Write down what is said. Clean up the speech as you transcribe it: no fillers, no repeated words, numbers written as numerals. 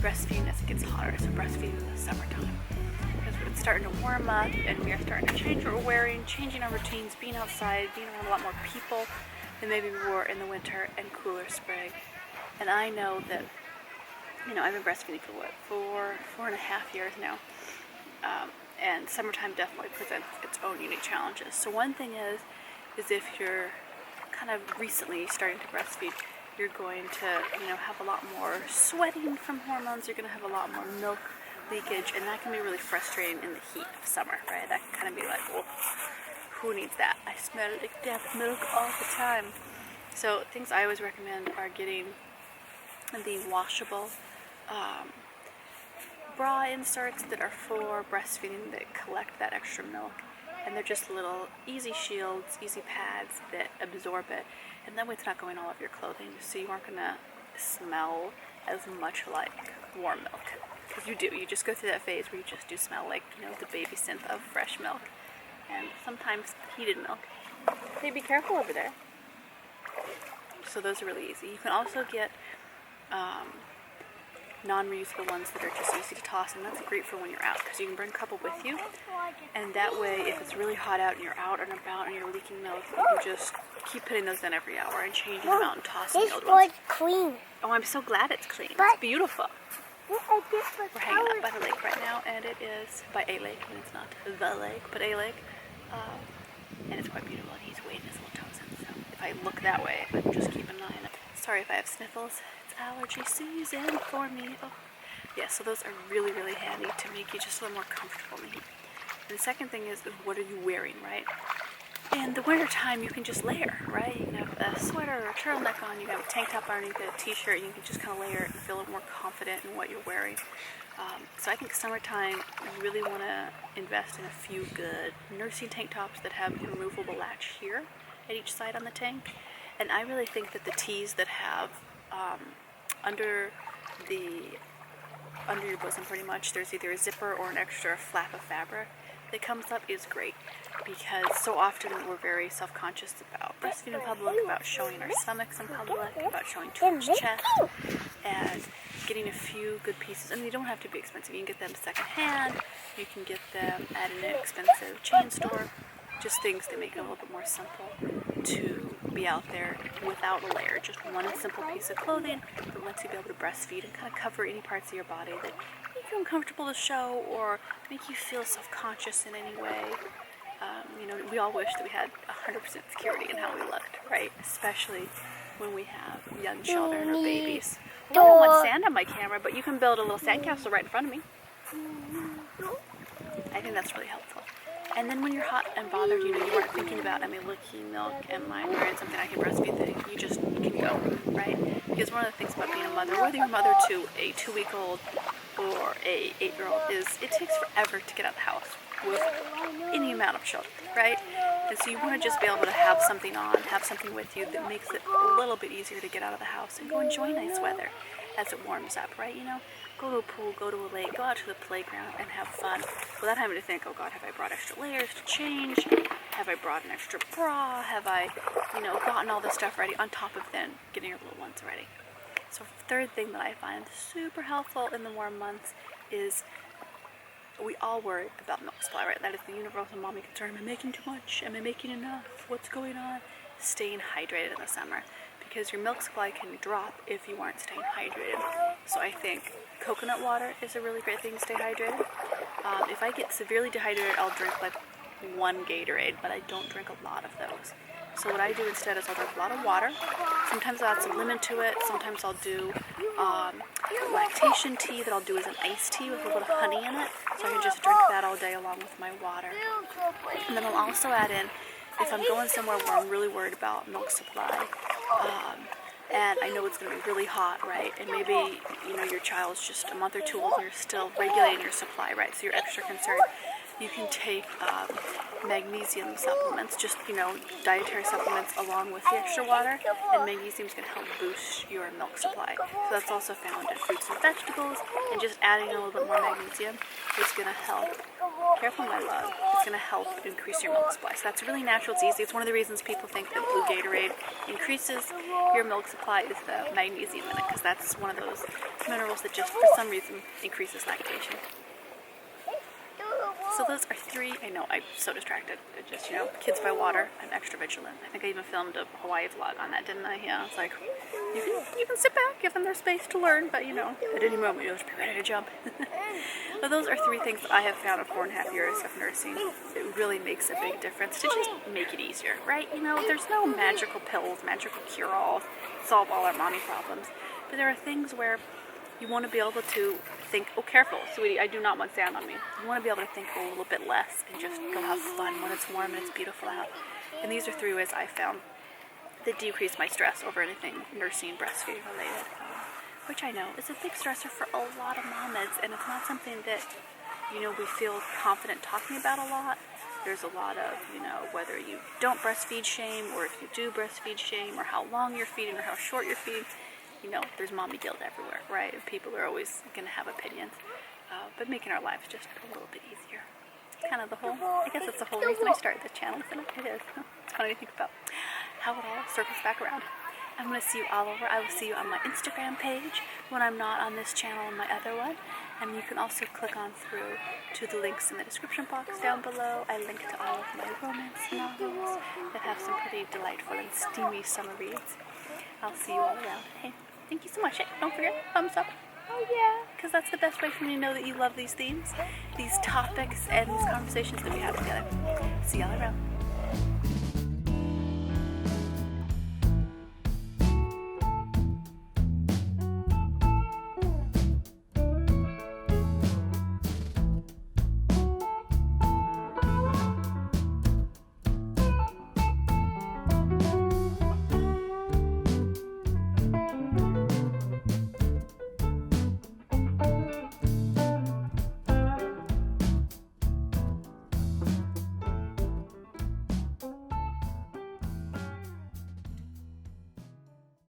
breastfeeding as it gets hotter, so breastfeeding in the summertime. Because it's starting to warm up and we are starting to change what we're wearing, changing our routines, being outside, being around a lot more people than maybe we were in the winter and cooler spring. And I know that, I've been breastfeeding for what, 4.5 years now. And summertime definitely presents its own unique challenges. So one thing is if you're kind of recently starting to breastfeed, you're going to, have a lot more sweating from hormones. You're going to have a lot more milk leakage, and that can be really frustrating in the heat of summer, right? That can kind of be like, well, who needs that? I smell like death milk all the time. So things I always recommend are getting the washable bra inserts that are for breastfeeding that collect that extra milk. And they're just little easy shields, easy pads that absorb it. And that way it's not going all over your clothing, so you aren't going to smell as much like warm milk. Because you just go through that phase where you just do smell like, the baby scent of fresh milk. And sometimes heated milk. Hey, be careful over there. So those are really easy. You can also get non-reusable ones that are just easy to toss, and that's great for when you're out because you can bring a couple with you, and that way if it's really hot out and you're out and about and you're leaking milk, you can just keep putting those in every hour and changing them out and tossing the old ones. It's clean. Oh, I'm so glad it's clean. It's beautiful. We're hanging out by the lake right now, and it is by a lake, and it's not the lake, but a lake, and it's quite beautiful, and he's wading his little toes in, so if I look that way, I'm just keep an eye on it. Sorry if I have sniffles. Allergy season for me. Oh. Yeah, so those are really, really handy to make you just a little more comfortable in the heat. And the second thing is what are you wearing, right? In the winter time, you can just layer, right? You can have a sweater or a turtleneck on, you can have a tank top underneath it, a t-shirt, and you can just kind of layer it and feel a little more confident in what you're wearing. So I think summertime, you really want to invest in a few good nursing tank tops that have a removable latch here at each side on the tank. And I really think that the tees that have under your bosom pretty much, there's either a zipper or an extra flap of fabric that comes up is great, because so often we're very self-conscious about breastfeeding in public, about showing our stomachs in public, about showing too much chest, and getting a few good pieces. And they don't have to be expensive. You can get them secondhand, you can get them at an inexpensive chain store, just things that make it a little bit more simple to be out there without a layer. Just one simple piece of clothing that lets you be able to breastfeed and kind of cover any parts of your body that make you uncomfortable to show or make you feel self-conscious in any way. We all wish that we had 100% security in how we looked, right? Especially when we have young children or babies. Well, I don't want sand on my camera, but you can build a little sandcastle right in front of me. I think that's really helpful. And then when you're hot and bothered, you aren't thinking about, leaking milk, am I wearing something I can breastfeed thing? You just can go, right? Because one of the things about being a mother, whether you're a mother to a 2-week-old or a 8-year-old, is it takes forever to get out of the house with any amount of children, right? And so you want to just be able to have something on, have something with you that makes it a little bit easier to get out of the house and go enjoy nice weather as it warms up, right? Go to a pool, go to a lake, go out to the playground and have fun without having to think, oh God, have I brought extra layers to change? Have I brought an extra bra? Have I, gotten all this stuff ready on top of then getting your little ones ready? So third thing that I find super helpful in the warm months is we all worry about milk supply, right? That is the universal mommy concern. Am I making too much? Am I making enough? What's going on? Staying hydrated in the summer, because your milk supply can drop if you aren't staying hydrated. So I think coconut water is a really great thing to stay hydrated. If I get severely dehydrated, I'll drink like one Gatorade, but I don't drink a lot of those. So what I do instead is I'll drink a lot of water. Sometimes I'll add some lemon to it. Sometimes I'll do lactation tea that I'll do as an iced tea with a little honey in it. So I can just drink that all day along with my water. And then I'll also add in, if I'm going somewhere where I'm really worried about milk supply, and I know it's going to be really hot, right? And maybe, your child's just a month or two old and you're still regulating your supply, right? So you're extra concerned. You can take magnesium supplements, just, dietary supplements along with the extra water, and magnesium is going to help boost your milk supply. So that's also found in fruits and vegetables, and just adding a little bit more magnesium is going to help, careful my love, it's going to help increase your milk supply. So that's really natural, it's easy. It's one of the reasons people think that blue Gatorade increases your milk supply is the magnesium in it, because that's one of those minerals that just for some reason increases lactation. So those are 3, I know, I'm so distracted. It just, kids by water, I'm extra vigilant. I think I even filmed a Hawaii vlog on that, didn't I? Yeah, it's like, you can sit back, give them their space to learn, but at any moment you'll just be ready to jump. But those are 3 things that I have found in 4.5 years of nursing. It really makes a big difference to just make it easier, right? There's no magical pills, magical cure-all, solve all our mommy problems. But there are things where you want to be able to think, oh, careful, sweetie, I do not want sand on me. You want to be able to think a little bit less and just go have fun when it's warm and it's beautiful out. And these are 3 ways I found that decrease my stress over anything nursing, breastfeeding related, which I know is a big stressor for a lot of mamas, and it's not something that, we feel confident talking about a lot. There's a lot of, whether you don't breastfeed shame, or if you do breastfeed shame, or how long you're feeding, or how short you're feeding. There's mommy guilt everywhere, right? And people are always going to have opinions. But making our lives just a little bit easier. Kind of I guess that's the whole reason I started this channel, isn't it? It is. It's funny to think about how it all circles back around. I'm going to see you all over. I will see you on my Instagram page when I'm not on this channel and my other one. And you can also click on through to the links in the description box down below. I link to all of my romance novels that have some pretty delightful and steamy summer reads. I'll see you all around. Hey, thank you so much. Hey, don't forget, thumbs up. Oh yeah, because that's the best way for me to know that you love these themes, these topics, and these conversations that we have together. See y'all around.